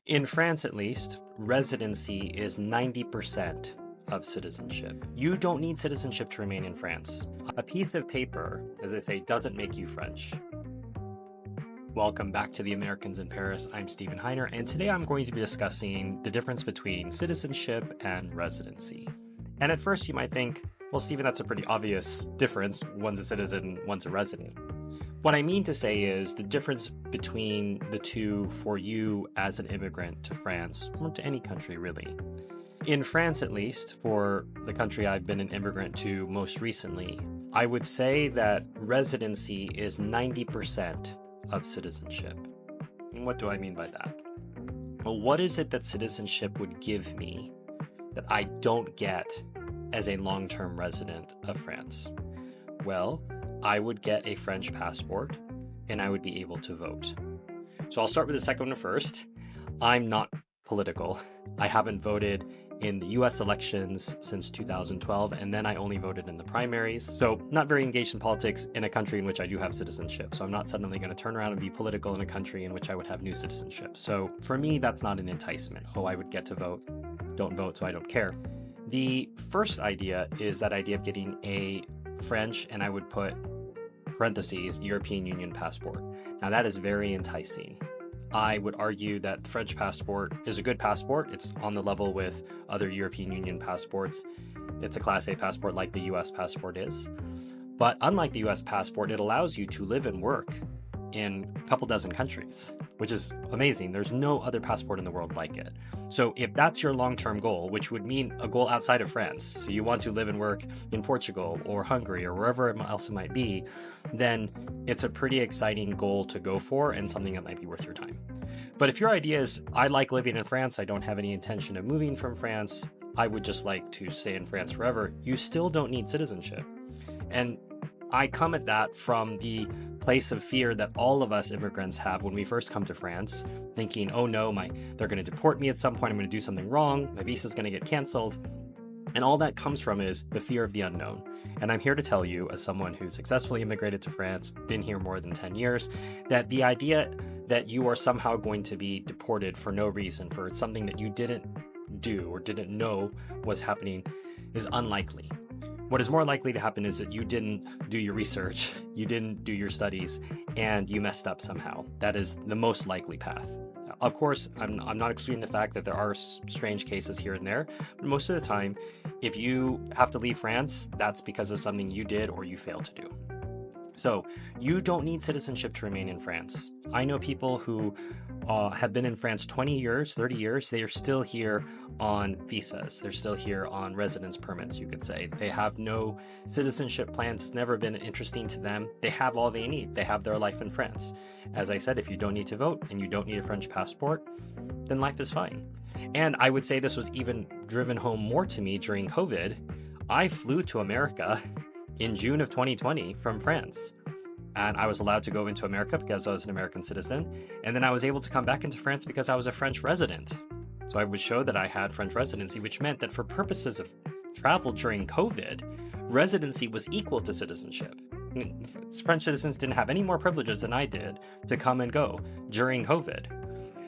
In France, at least, residency is 90% of citizenship. You don't need citizenship to remain in France. A piece of paper, as they say, doesn't make you French. Welcome back to the Americans in Paris. I'm Stephen Heiner, and today I'm going to be discussing the difference between citizenship and residency. And at first you might think, well, Stephen, that's a pretty obvious difference. One's a citizen, one's a resident. What I mean to say is the difference between the two for you as an immigrant to France, or to any country really. In France, at least, for the country I've been an immigrant to most recently, I would say that residency is 90% of citizenship. And what do I mean by that? Well, what is it that citizenship would give me that I don't get as a long-term resident of France? Well, I would get a French passport and I would be able to vote. So I'll start with the second one first. I'm not political. I haven't voted in the US elections since 2012, and then I only voted in the primaries. So not very engaged in politics in a country in which I do have citizenship. So I'm not suddenly going to turn around and be political in a country in which I would have new citizenship. So for me, that's not an enticement. Oh, I would get to vote. Don't vote, so I don't care. The first idea is that idea of getting a French, and I would put parentheses, European Union passport. Now that is very enticing. I would argue that the French passport is a good passport. It's on the level with other European Union passports. It's a Class A passport like the US passport is. But unlike the US passport, it allows you to live and work in a couple dozen countries, which is amazing. There's no other passport in the world like it. So if that's your long-term goal, which would mean a goal outside of France, so you want to live and work in Portugal or Hungary or wherever else it might be, then it's a pretty exciting goal to go for and something that might be worth your time. But if your idea is, I like living in France, I don't have any intention of moving from France, I would just like to stay in France forever, you still don't need citizenship. And I come at that from the place of fear that all of us immigrants have when we first come to France, thinking, oh no, they're going to deport me at some point, I'm going to do something wrong, my visa's going to get canceled. And all that comes from is the fear of the unknown. And I'm here to tell you, as someone who successfully immigrated to France, been here more than 10 years, that the idea that you are somehow going to be deported for no reason, for something that you didn't do or didn't know was happening, is unlikely. What is more likely to happen is that you didn't do your research, you didn't do your studies, and you messed up somehow. That is the most likely path. Of course, I'm not excluding the fact that there are strange cases here and there, but most of the time, if you have to leave France, that's because of something you did or you failed to do. So you don't need citizenship to remain in France. I know people who have been in France 20 years, 30 years, they are still here on visas. They're still here on residence permits, you could say. They have no citizenship plans. It's never been interesting to them. They have all they need. They have their life in France. As I said, if you don't need to vote and you don't need a French passport, then life is fine. And I would say this was even driven home more to me during COVID. I flew to America in June of 2020 from France. And I was allowed to go into America because I was an American citizen. And then I was able to come back into France because I was a French resident. So I would show that I had French residency, which meant that for purposes of travel during COVID, residency was equal to citizenship. French citizens didn't have any more privileges than I did to come and go during COVID.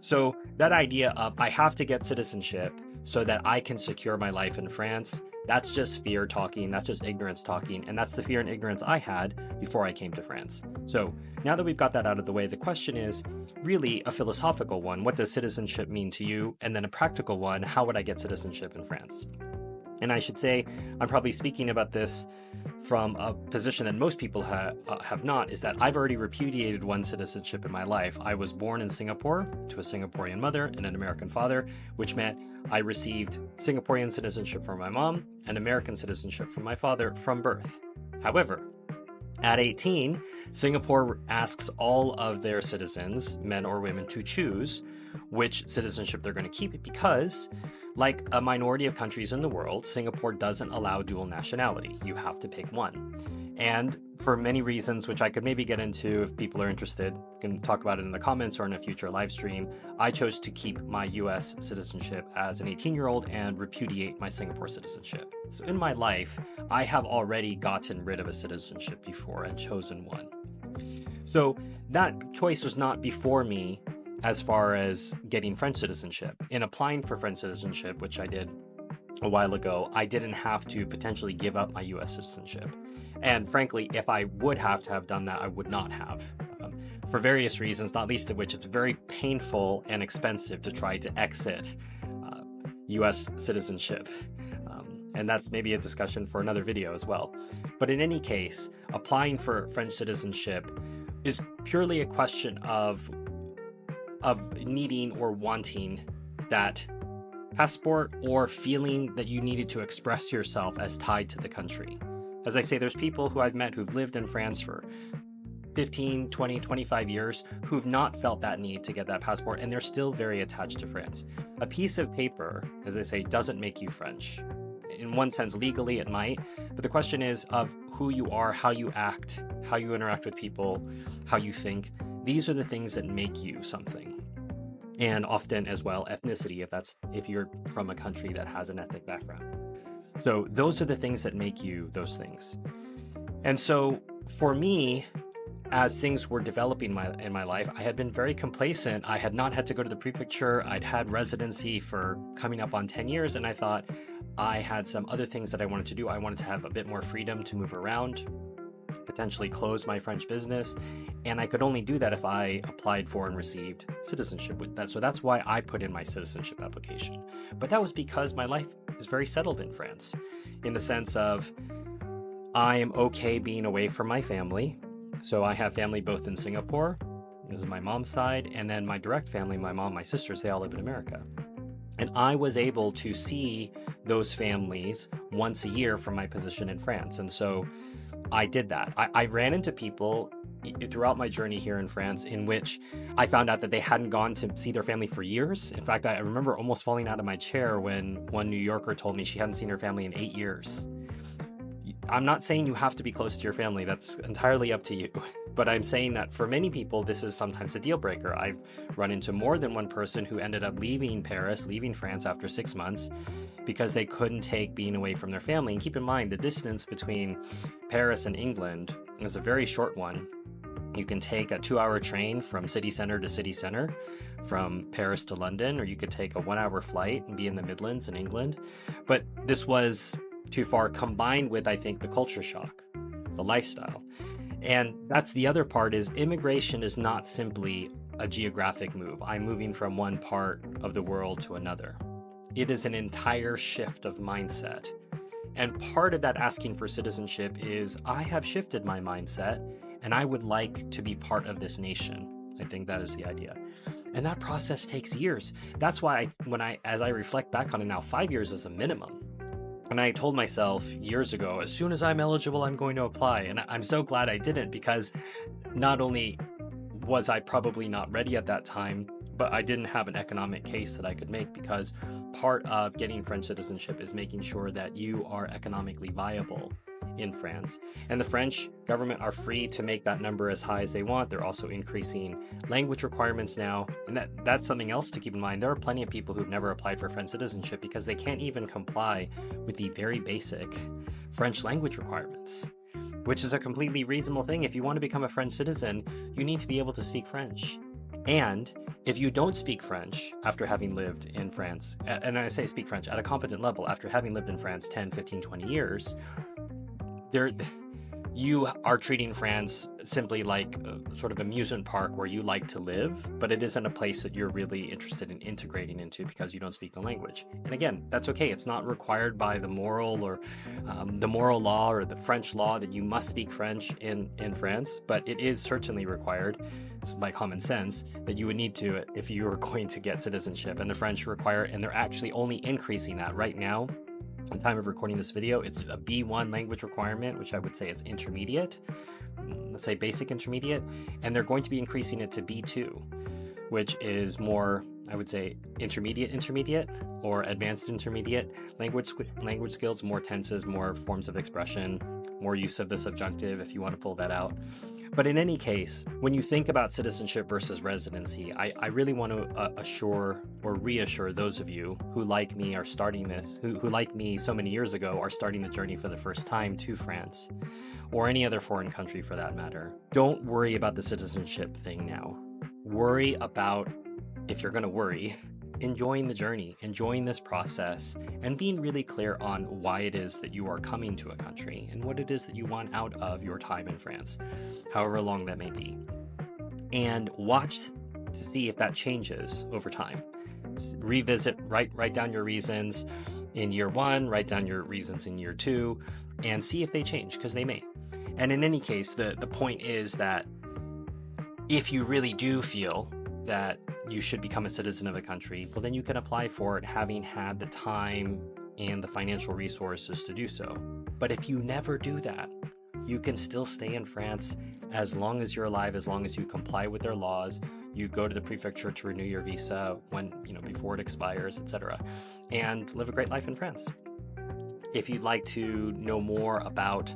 So that idea of I have to get citizenship so that I can secure my life in France, that's just fear talking, that's just ignorance talking, and that's the fear and ignorance I had before I came to France. So now that we've got that out of the way, the question is really a philosophical one. What does citizenship mean to you? And then a practical one, how would I get citizenship in France? And I should say, I'm probably speaking about this from a position that most people have not, is that I've already repudiated one citizenship in my life. I was born in Singapore to a Singaporean mother and an American father, which meant I received Singaporean citizenship from my mom and American citizenship from my father from birth. However, at 18, Singapore asks all of their citizens, men or women, to choose which citizenship they're going to keep because, like a minority of countries in the world, Singapore doesn't allow dual nationality. You have to pick one. And for many reasons, which I could maybe get into if people are interested, we can talk about it in the comments or in a future live stream, I chose to keep my US citizenship as an 18-year-old and repudiate my Singapore citizenship. So in my life, I have already gotten rid of a citizenship before and chosen one. So that choice was not before me as far as getting French citizenship. In applying for French citizenship, which I did a while ago, I didn't have to potentially give up my US citizenship. And frankly, if I would have to have done that, I would not have. For various reasons, not least of which it's very painful and expensive to try to exit US citizenship. And that's maybe a discussion for another video as well. But in any case, applying for French citizenship is purely a question of needing or wanting that passport, or feeling that you needed to express yourself as tied to the country. As I say, there's people who I've met who've lived in France for 15, 20, 25 years who've not felt that need to get that passport, and they're still very attached to France. A piece of paper, as I say, doesn't make you French. In one sense, legally it might, but the question is of who you are, how you act, how you interact with people, how you think. These are the things that make you something. And often as well, ethnicity, if you're from a country that has an ethnic background. So those are the things that make you those things. And so for me, as things were developing in my life, I had been very complacent. I had not had to go to the prefecture. I'd had residency for coming up on 10 years, and I thought I had some other things that I wanted to do. I wanted to have a bit more freedom to move around, potentially close my French business, and I could only do that if I applied for and received citizenship with that. So that's why I put in my citizenship application. But that was because my life is very settled in France, in the sense of I am okay being away from my family. So I have family both in Singapore, this is my mom's side, and then my direct family, my mom, my sisters, they all live in America. And I was able to see those families once a year from my position in France. And so I did that. I ran into people throughout my journey here in France in which I found out that they hadn't gone to see their family for years. In fact, I remember almost falling out of my chair when one New Yorker told me she hadn't seen her family in 8 years. I'm not saying you have to be close to your family. That's entirely up to you. But I'm saying that for many people, this is sometimes a deal breaker. I've run into more than one person who ended up leaving Paris, leaving France after 6 months because they couldn't take being away from their family. And keep in mind, the distance between Paris and England is a very short one. You can take a 2-hour train from city center to city center, from Paris to London, or you could take a 1-hour flight and be in the Midlands in England. But this was too far, combined with, I think, the culture shock, the lifestyle. And that's the other part, is immigration is not simply a geographic move. I'm moving from one part of the world to another. It is an entire shift of mindset. And part of that asking for citizenship is I have shifted my mindset and I would like to be part of this nation. I think that is the idea. And that process takes years. That's why as I reflect back on it now, 5 years is a minimum. And I told myself years ago, as soon as I'm eligible, I'm going to apply. And I'm so glad I didn't, because not only was I probably not ready at that time, but I didn't have an economic case that I could make, because part of getting French citizenship is making sure that you are economically viable in France. And the French government are free to make that number as high as they want. They're also increasing language requirements now. And that's something else to keep in mind. There are plenty of people who've never applied for French citizenship because they can't even comply with the very basic French language requirements, which is a completely reasonable thing. If you want to become a French citizen, you need to be able to speak French. And if you don't speak French after having lived in France, and I say speak French at a competent level, after having lived in France 10, 15, 20 years, you are treating France simply like a sort of amusement park where you like to live, but it isn't a place that you're really interested in integrating into because you don't speak the language. And again, that's okay. It's not required by the moral or the moral law or the French law that you must speak French in France, but it is certainly required by common sense that you would need to if you were going to get citizenship. And the French require it, and they're actually only increasing that right now. At the time of recording this video, it's a B1 language requirement, which I would say is intermediate, let's say basic intermediate, and they're going to be increasing it to B2, which is more, I would say, intermediate or advanced intermediate language skills, more tenses, more forms of expression, more use of the subjunctive if you want to pull that out. But in any case, when you think about citizenship versus residency, I really want to assure or reassure those of you who, like me, are starting this, who like me so many years ago, are starting the journey for the first time to France, or any other foreign country for that matter. Don't worry about the citizenship thing now. Worry about if you're going to worry, enjoying the journey, enjoying this process, and being really clear on why it is that you are coming to a country and what it is that you want out of your time in France, however long that may be. And watch to see if that changes over time. Revisit, write down your reasons in year 1, write down your reasons in year 2, and see if they change, because they may. And in any case, the point is that if you really do feel that you should become a citizen of a country, well, then you can apply for it having had the time and the financial resources to do so. But if you never do that, you can still stay in France as long as you're alive, as long as you comply with their laws. You go to the prefecture to renew your visa when, before it expires, etc., and live a great life in France. If you'd like to know more about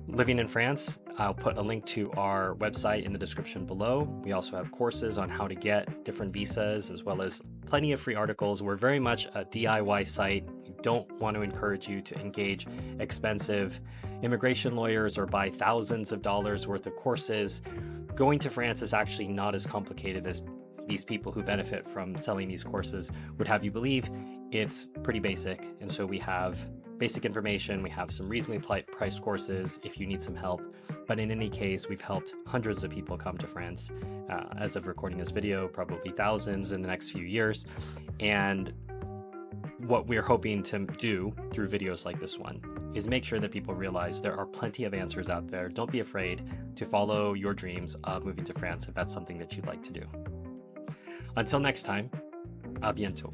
living in France, I'll put a link to our website in the description below. We also have courses on how to get different visas, as well as plenty of free articles. We're very much a DIY site. We don't want to encourage you to engage expensive immigration lawyers or buy thousands of dollars worth of courses. Going to France is actually not as complicated as these people who benefit from selling these courses would have you believe. It's pretty basic. And so we have basic information. We have some reasonably priced courses if you need some help. But in any case, we've helped hundreds of people come to France as of recording this video, probably thousands in the next few years. And what we're hoping to do through videos like this one is make sure that people realize there are plenty of answers out there. Don't be afraid to follow your dreams of moving to France if that's something that you'd like to do. Until next time, à bientôt.